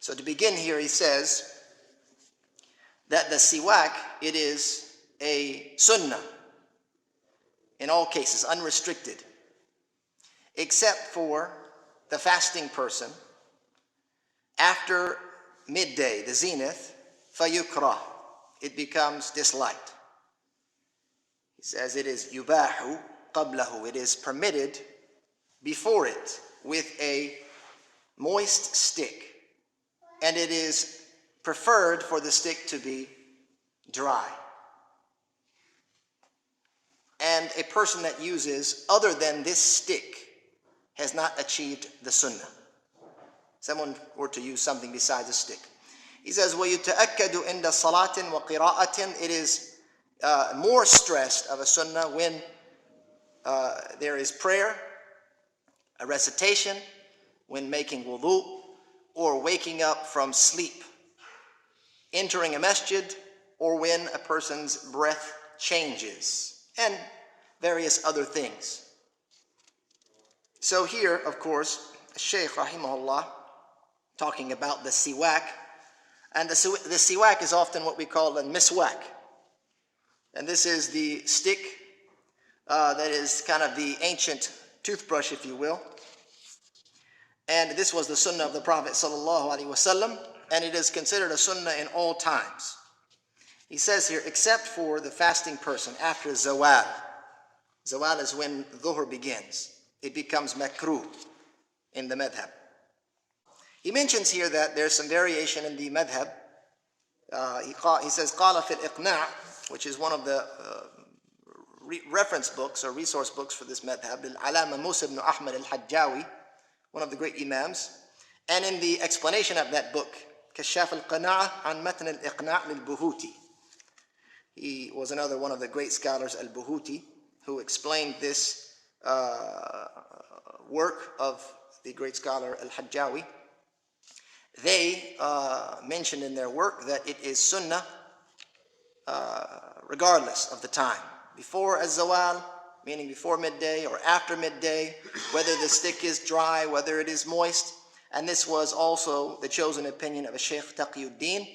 So to begin here, he says that the siwak, it is a sunnah in all cases, unrestricted, except for the fasting person after midday, the zenith, fayukrah, it becomes disliked. He says it is yubahu qablahu, it is permitted before it with a moist stick, and it is preferred for the stick to be dry. And a person that uses other than this stick has not achieved the sunnah. Someone were to use something besides a stick. He says, وَيُتَأَكَّدُ عِنْدَ صَلَاةٍ وَقِرَاءَةٍ, it is more stressed of a sunnah when there is prayer, a recitation, when making wudu, or waking up from sleep, entering a masjid, or when a person's breath changes, and various other things. So here, of course, Shaykh rahimahullah, talking about the siwak, and the siwak is often what we call a miswak. And this is the stick that is kind of the ancient toothbrush, if you will. And this was the sunnah of the Prophet sallallahu alaihi wasallam, and it is considered a sunnah in all times. He says here, except for the fasting person after zawal. Zawal is when dhuhr begins. It becomes makruh in the madhab. He mentions here that there's some variation in the madhab. He says, قال في الإقناع, which is one of the reference books or resource books for this madhab, Al-Alama Musa ibn Ahmad al-Hajjawi, one of the great imams. And in the explanation of that book, كشاف القناعة عن متن الإقناع للبهوتي. He was another one of the great scholars, al-Buhuti, who explained this work of the great scholar al-Hajjawi. They mentioned in their work that it is sunnah regardless of the time. Before az-zawal, meaning before midday, or after midday, whether the stick is dry, whether it is moist. And this was also the chosen opinion of Shaykh Taqiyuddin.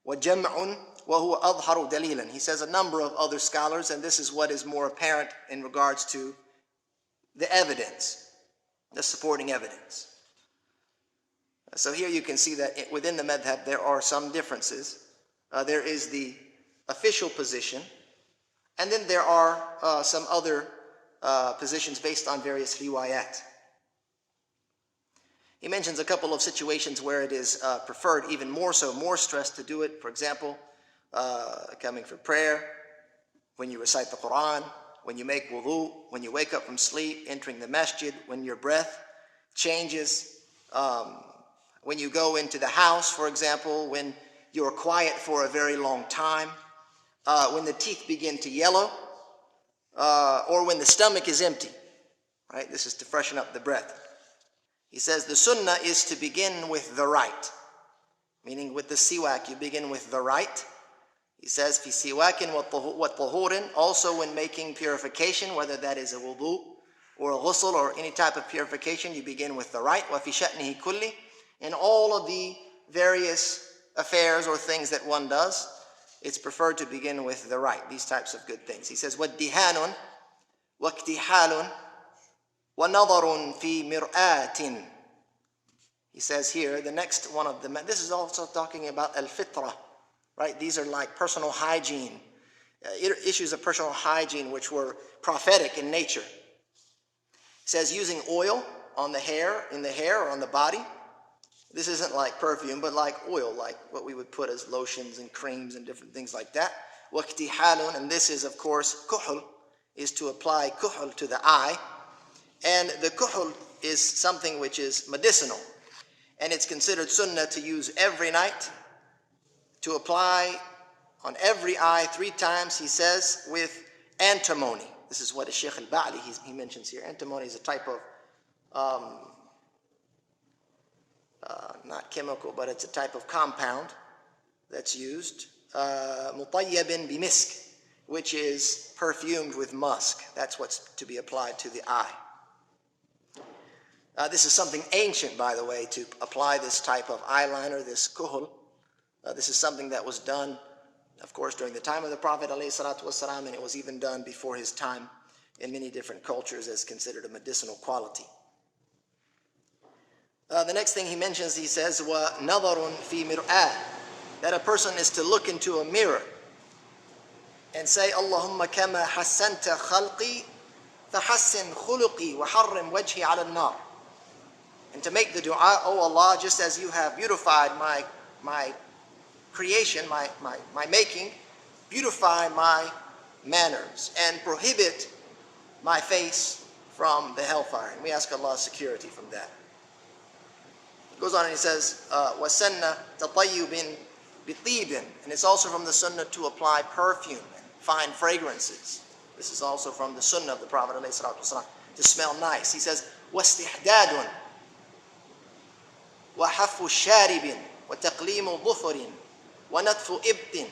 وَجَمْعٌ وَهُوَ أَظْهَرُ دَلِيلًا. He says a number of other scholars, and this is what is more apparent in regards to the evidence, the supporting evidence. So here you can see that within the madhab there are some differences. There is the official position, and then there are some other positions based on various riwayat. He mentions a couple of situations where it is preferred even more so, more stress to do it. For example, coming for prayer, when you recite the Quran, when you make wudu, when you wake up from sleep, entering the masjid, when your breath changes, when you go into the house, for example, when you're quiet for a very long time, when the teeth begin to yellow, or when the stomach is empty. Right? This is to freshen up the breath. He says the sunnah is to begin with the right, meaning with the siwak, you begin with the right. He says, fi siwakin wa tahurin, also when making purification, whether that is a wudu or a ghusl or any type of purification, you begin with the right. Wa fi sha'nihi kulli, in all of the various affairs or things that one does, it's preferred to begin with the right, these types of good things. He says, وَادِّهَانٌ وَاكْتِحَالٌ وَنَظَرٌ فِي مِرْآةٍ. He says here, the next one of them, this is also talking about al-fitra, right? These are like personal hygiene, issues of personal hygiene which were prophetic in nature. He says using oil on the hair, in the hair or on the body. This isn't like perfume, but like oil, like what we would put as lotions and creams and different things like that. وَاكْتِحَالٌ, and this is of course kuhl, is to apply kuhl to the eye. And the kuhl is something which is medicinal. And it's considered sunnah to use every night, to apply on every eye 3 times, he says, with antimony. This is what Shaykh al-Ba'li, he mentions here. Antimony is a type of, not chemical, but it's a type of compound that's used. مُطَيَّبٍ بِمِسْك, which is perfumed with musk. That's what's to be applied to the eye. This is something ancient, by the way, to apply this type of eyeliner, this kuhul. This is something that was done, of course, during the time of the Prophet ﷺ, and it was even done before his time in many different cultures as considered a medicinal quality. The next thing he mentions, he says, وَنَظَرٌ فِي مِرْآةٍ, that a person is to look into a mirror and say, Allahumma kama hassanta khalqi fahassin khuluqi wa harrim wajhi ala an-nar. And to make the dua, oh Allah, just as you have beautified my creation, my making, beautify my manners and prohibit my face from the hellfire. And we ask Allah's security from that. He goes on and he says, وَسَنَّ تَطَيُّبٍ بِطِيبٍ, and it's also from the sunnah to apply perfume and fine fragrances. This is also from the sunnah of the Prophet ﷺ, to smell nice. He says, وَاسْتِحْدَادٌ وَحَفُّ شَارِبٍ وَتَقْلِيمُ ظُفُرٍ وَنَتْفُ إِبْتٍ.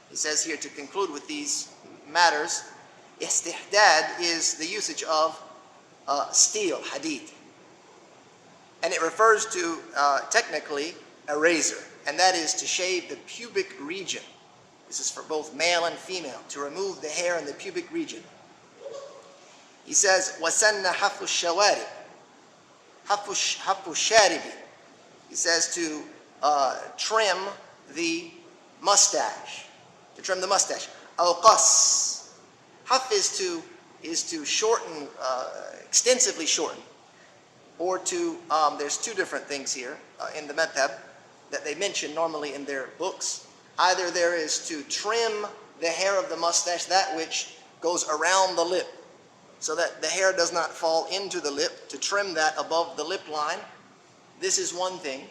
He says here, to conclude with these matters, istihdad is the usage of steel, hadid. And it refers to, technically, a razor. And that is to shave the pubic region. This is for both male and female, to remove the hair in the pubic region. He says, وَسَنَّ حَفُّ الشَّوَارِبِ حَفُّ الشَّارِبِ. He says to trim the mustache. To trim the mustache. أَوْ قَص. Haf is to shorten, extensively shorten. Or to, there's two different things here in the madhab that they mention normally in their books. Either there is to trim the hair of the mustache, that which goes around the lip, so that the hair does not fall into the lip, to trim that above the lip line. This is one thing.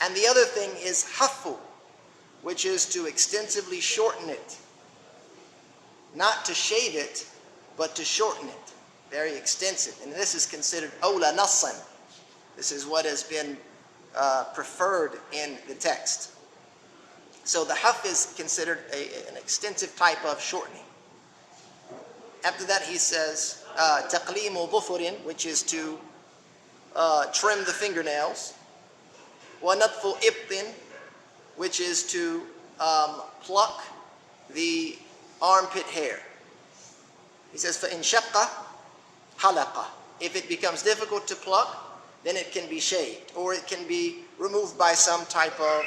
And the other thing is hafu, which is to extensively shorten it. Not to shave it, but to shorten it. Very extensive. And this is considered awla nassan. This is what has been preferred in the text. So the haf is considered an extensive type of shortening. After that he says, taqlimu dhufurin, which is to trim the fingernails. Wa natfu ibtin, which is to pluck the armpit hair. He says, فَإِنْ شَقَّ حَلَقَ. If it becomes difficult to pluck, then it can be shaved, or it can be removed by some type of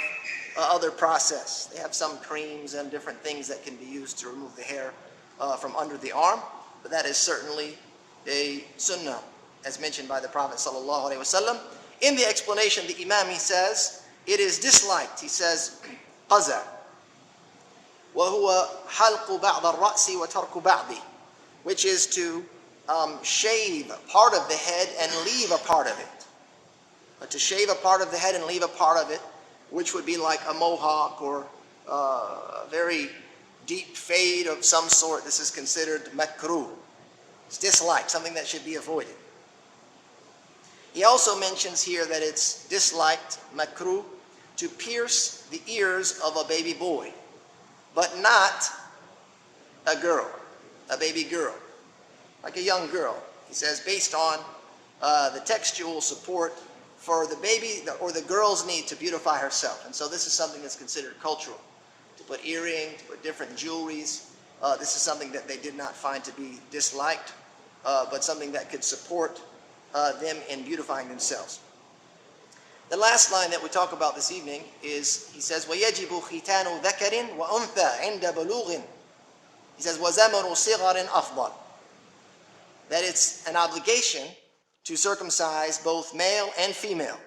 other process. They have some creams and different things that can be used to remove the hair from under the arm, but that is certainly a sunnah, as mentioned by the Prophet ﷺ. In the explanation, the Imam, he says, it is disliked. He says, قَزَى وَهُوَ حَلْقُ بَعْضَ الرَّأْسِ وَتَرْكُ بَعْضِ, which is to shave part of the head and leave a part of it. To shave a part of the head and leave a part of it, which would be like a mohawk or a very deep fade of some sort. This is considered makruh. It's disliked, something that should be avoided. He also mentions here that it's disliked, makruh, to pierce the ears of a baby boy, but not a girl, a baby girl, like a young girl. He says, based on the textual support for the baby or the girl's need to beautify herself. And so this is something that's considered cultural. To put earrings, to put different jewelries. This is something that they did not find to be disliked, but something that could support them in beautifying themselves. The last line that we talk about this evening is, he says, وَيَجِبُ خِتَانُ ذَكَرٍ وَأُنْثَى عِنْدَ بَلُوغٍ. He says, وَزَمَنُ صِغَرٍ أَفْضَلٍ. That it's an obligation to circumcise both male and female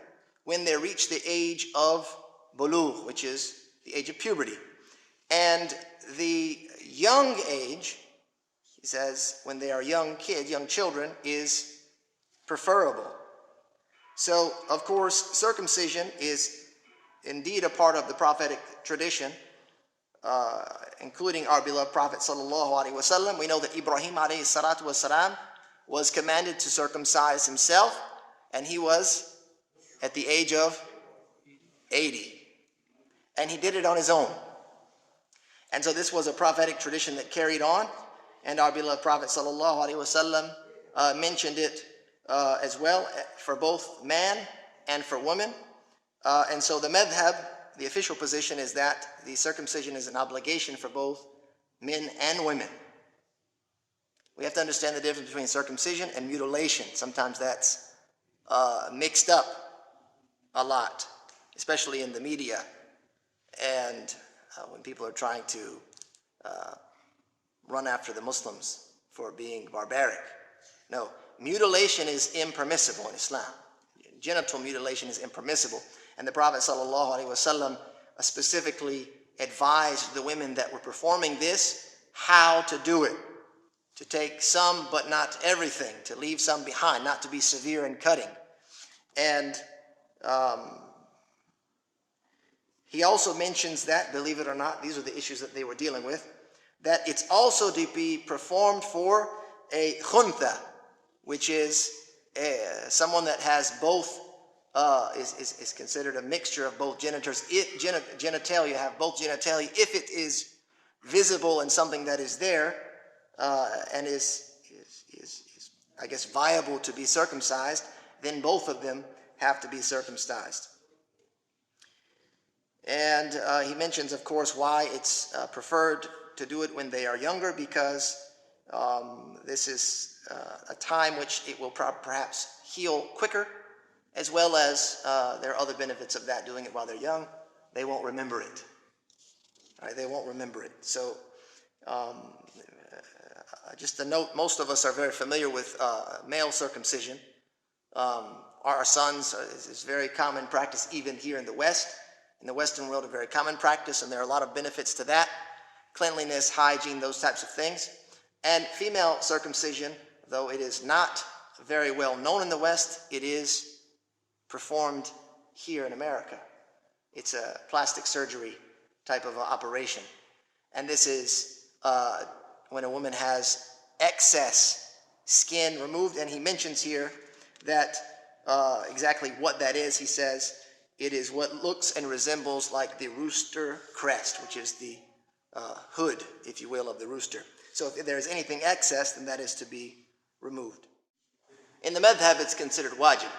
when they reach the age of bulugh, which is the age of puberty. And the young age, he says, when they are young kids, young children, is preferable. So, of course, circumcision is indeed a part of the prophetic tradition, including our beloved Prophet sallallahu alaihi wasallam. We know that Ibrahim alayhi salatu wasalam was commanded to circumcise himself, and he was at the age of 80. And he did it on his own. And so this was a prophetic tradition that carried on, and our beloved Prophet sallallahu alaihi wasallam mentioned it as well for both man and for women. And so the madhab, the official position, is that the circumcision is an obligation for both men and women. We have to understand the difference between circumcision and mutilation. Sometimes that's mixed up a lot, especially in the media and when people are trying to run after the Muslims for being barbaric. No, mutilation is impermissible in Islam. Genital mutilation is impermissible. And the Prophet ﷺ specifically advised the women that were performing this how to do it. To take some but not everything, to leave some behind, not to be severe in cutting. And he also mentions that, believe it or not, these are the issues that they were dealing with, that it's also to be performed for a khuntha, which is someone that has both, is considered a mixture of both genitalia, have both genitalia, if it is visible and something that is there, and is, I guess, viable to be circumcised, then both of them have to be circumcised. And he mentions, of course, why it's preferred to do it when they are younger, because this is a time which it will perhaps heal quicker, as well as there are other benefits of that, doing it while they're young. They won't remember it. Right? They won't remember it. So just a note, most of us are very familiar with male circumcision. Our sons is very common practice even here in the West. In the Western world, a very common practice, and there are a lot of benefits to that. Cleanliness, hygiene, those types of things. And female circumcision, though it is not very well known in the West, it is performed here in America. It's a plastic surgery type of operation. And this is when a woman has excess skin removed, and he mentions here that exactly what that is. He says it is what looks and resembles like the rooster crest, which is the hood, if you will, of the rooster. So if there is anything excess, then that is to be removed. In the madhab, it's considered wajib.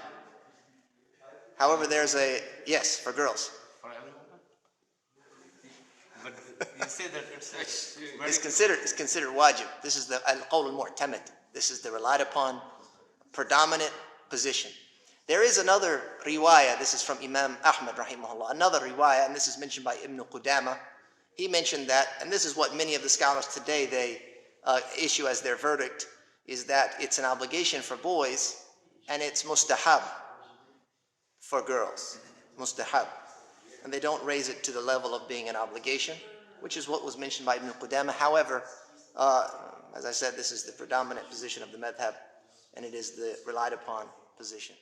However, there's a, yes, for girls. For everyone? But you say that It's considered wajib. This is the al-qawl al-mu'tamad. This is the relied upon predominant position. There is another riwayah, this is from Imam Ahmad rahimahullah, another riwayah, and this is mentioned by Ibn Qudama. He mentioned that, and this is what many of the scholars today, they issue as their verdict, is that it's an obligation for boys, and it's mustahab for girls, mustahab. And they don't raise it to the level of being an obligation, which is what was mentioned by Ibn Qudama. However, as I said, this is the predominant position of the madhab, and it is the relied upon position.